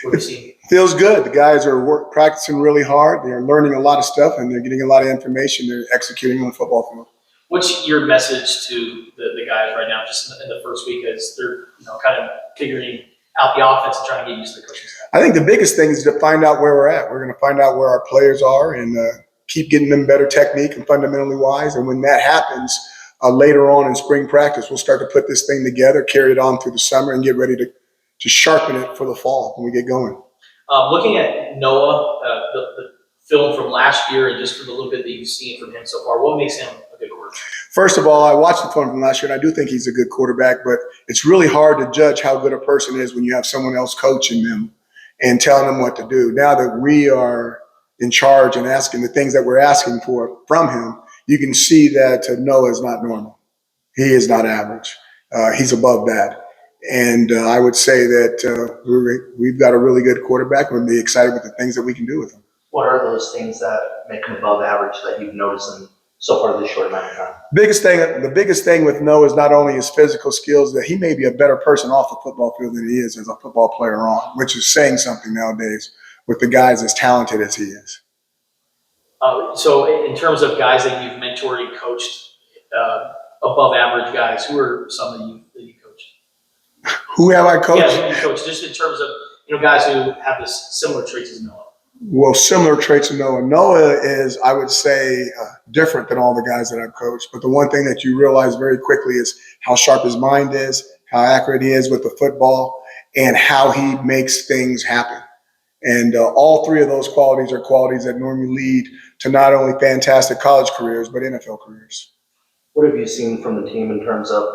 What have you seen? Feels good. The guys are practicing really hard. They're learning a lot of stuff, and they're getting a lot of information. They're executing on the football field. What's your message to the guys right now, just in the first week, as they're kind of figuring out the offense and trying to get used to the coaching staff? I think the biggest thing is to find out where we're at. We're going to find out where our players are and keep getting them better technique and fundamentally wise. And when that happens, later on in spring practice, we'll start to put this thing together, carry it on through the summer, and get ready to sharpen it for the fall when we get going. Looking at Noah, the film from last year, and just from the little bit that you've seen from him so far, what makes him a good quarterback? First of all, I watched the film from last year, and I do think he's a good quarterback, but it's really hard to judge how good a person is when you have someone else coaching them and telling them what to do. Now that we are in charge and asking the things that we're asking for from him, you can see that Noah is not normal. He is not average. He's above that. And I would say that we've got a really good quarterback. We're really excited with the things that we can do with him. What are those things that make him above average that you've noticed in so far this short amount of time? The biggest thing with Noah is not only his physical skills, that he may be a better person off the football field than he is as a football player on, which is saying something nowadays with the guys as talented as he is. So in terms of guys that you've mentored and coached, above average guys, who are some that you coached? Who have I coached? Yeah, who you coached, just in terms of guys who have this similar traits as Noah. Well, similar traits to Noah. Noah is, I would say, different than all the guys that I've coached. But the one thing that you realize very quickly is how sharp his mind is, how accurate he is with the football, and how he makes things happen. And all three of those qualities are qualities that normally lead to not only fantastic college careers, but NFL careers. What have you seen from the team in terms of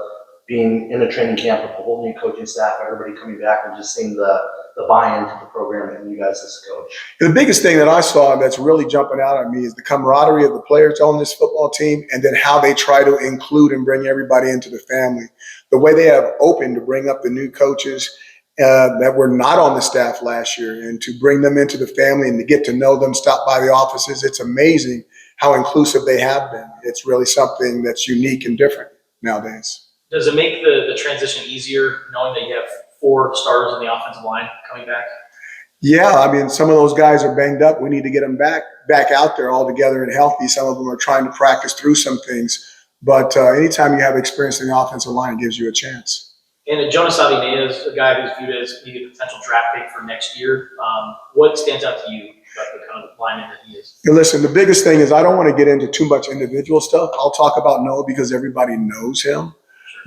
being in a training camp with a whole new coaching staff, everybody coming back, and just seeing the buy-in to the program and you guys as a coach? The biggest thing that I saw that's really jumping out at me is the camaraderie of the players on this football team, and then how they try to include and bring everybody into the family. The way they have opened to bring up the new coaches that were not on the staff last year, and to bring them into the family and to get to know them, stop by the offices. It's amazing how inclusive they have been. It's really something that's unique and different nowadays. Does it make the transition easier knowing that you have 4 starters on the offensive line coming back? Yeah, I mean, some of those guys are banged up. We need to get them back out there all together and healthy. Some of them are trying to practice through some things. But anytime you have experience in the offensive line, it gives you a chance. And Jonas Sa is a guy who's viewed as maybe a potential draft pick for next year. What stands out to you about the kind of lineman that he is? Listen, the biggest thing is I don't want to get into too much individual stuff. I'll talk about Noah because everybody knows him.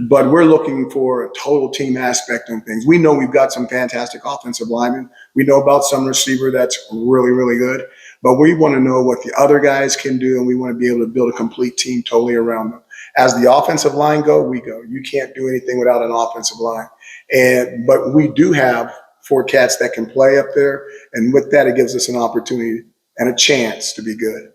But we're looking for a total team aspect on things. We know we've got some fantastic offensive linemen. We know about some receiver that's really, really good. But we want to know what the other guys can do, and we want to be able to build a complete team totally around them. As the offensive line go, we go. You can't do anything without an offensive line. But we do have 4 cats that can play up there, and with that, it gives us an opportunity and a chance to be good.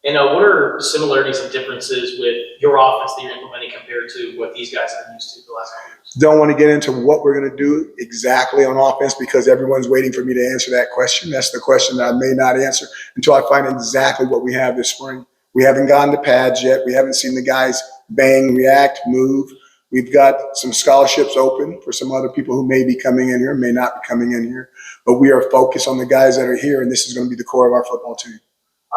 And what are similarities and differences with your offense that you're implementing compared to what these guys have been used to the last couple years? Don't want to get into what we're going to do exactly on offense because everyone's waiting for me to answer that question. That's the question that I may not answer until I find exactly what we have this spring. We haven't gone to pads yet. We haven't seen the guys bang, react, move. We've got some scholarships open for some other people who may be coming in here, may not be coming in here. But we are focused on the guys that are here, and this is going to be the core of our football team.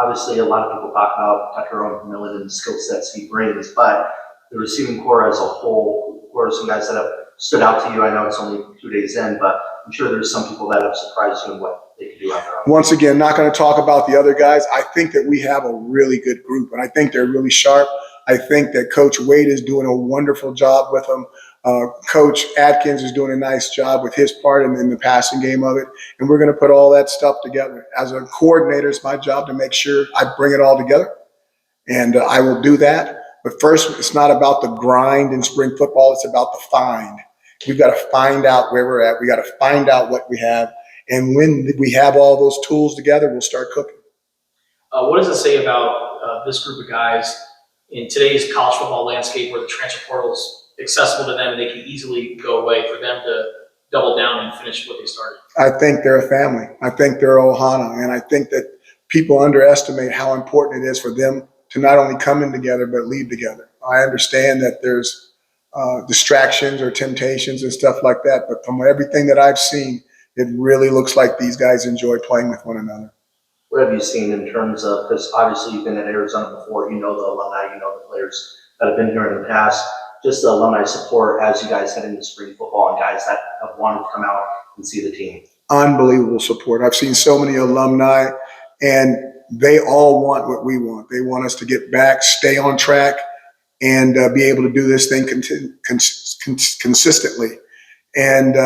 Obviously, a lot of people talk about Tucker Millen and the skill sets he brings, but the receiving core as a whole, who are some guys that have stood out to you? I know it's only 2 days in, but I'm sure there's some people that have surprised you in what they can do out there. Once again, not going to talk about the other guys. I think that we have a really good group, and I think they're really sharp. I think that Coach Wade is doing a wonderful job with them. Coach Atkins is doing a nice job with his part in the passing game of it. And we're going to put all that stuff together. As a coordinator, it's my job to make sure I bring it all together. And I will do that. But first, it's not about the grind in spring football. It's about the find. We've got to find out where we're at. We got to find out what we have. And when we have all those tools together, we'll start cooking. What does it say about this group of guys in today's college football landscape where the transfer portal is accessible to them and they can easily go away, for them to double down and finish what they started? I think they're a family. I think they're Ohana. And I think that people underestimate how important it is for them to not only come in together, but leave together. I understand that there's distractions or temptations and stuff like that. But from everything that I've seen, it really looks like these guys enjoy playing with one another. What have you seen in terms of, because obviously you've been at Arizona before, you know the alumni, you know the players that have been here in the past, just the alumni support as you guys head into spring football and guys that have wanted to come out and see the team? Unbelievable support. I've seen so many alumni, and they all want what we want. They want us to get back, stay on track, and be able to do this thing consistently. And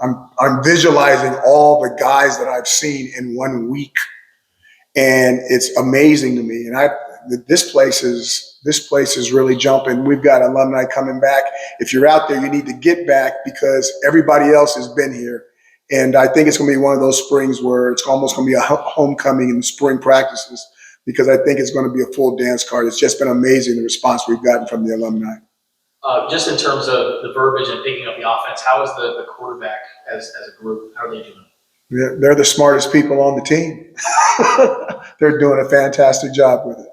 I'm visualizing all the guys that I've seen in 1 week, and it's amazing to me. And this place is really jumping. We've got alumni coming back. If you're out there, you need to get back because everybody else has been here. And I think it's going to be one of those springs where it's almost going to be a homecoming in the spring practices, because I think it's going to be a full dance card. It's just been amazing, the response we've gotten from the alumni. Just in terms of the verbiage and picking up the offense, how is the quarterback as a group? How are they doing? They're the smartest people on the team. They're doing a fantastic job with it.